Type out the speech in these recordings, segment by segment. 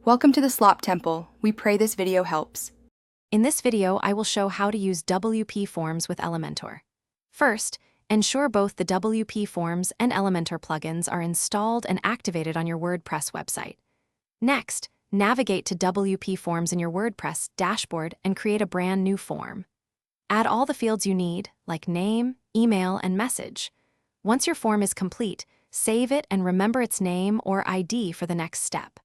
Welcome to the Slop Temple. We pray this video helps. In this video, I will show how to use WPForms with Elementor. First, ensure both the WPForms and Elementor plugins are installed and activated on your WordPress website. Next, navigate to WPForms in your WordPress dashboard and create a brand new form. Add all the fields you need, like name, email, and message. Once your form is complete, save it and remember its name or ID for the next step.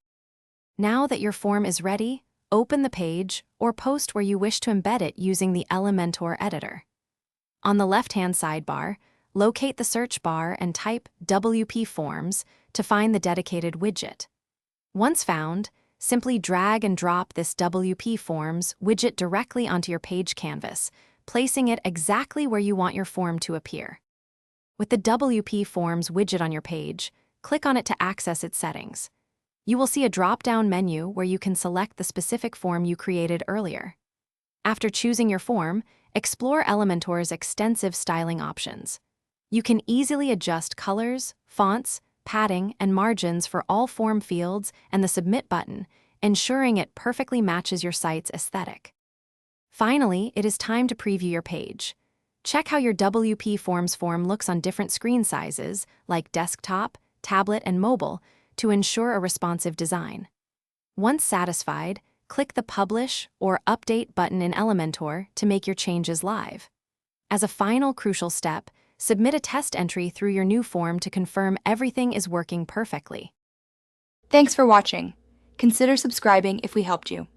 Now that your form is ready, open the page or post where you wish to embed it using the Elementor editor. On the left-hand sidebar, locate the search bar and type WPForms to find the dedicated widget. Once found, simply drag and drop this WPForms widget directly onto your page canvas, placing it exactly where you want your form to appear. With the WPForms widget on your page, click on it to access its settings. You will see a drop-down menu where you can select the specific form you created earlier. After choosing your form, explore Elementor's extensive styling options. You can easily adjust colors, fonts, padding, and margins for all form fields and the Submit button, ensuring it perfectly matches your site's aesthetic. Finally, it is time to preview your page. Check how your WPForms form looks on different screen sizes, like desktop, tablet, and mobile, to ensure a responsive design. Once satisfied, click the Publish or Update button in Elementor to make your changes live. As a final crucial step, submit a test entry through your new form to confirm everything is working perfectly. Thanks for watching. Consider subscribing if we helped you.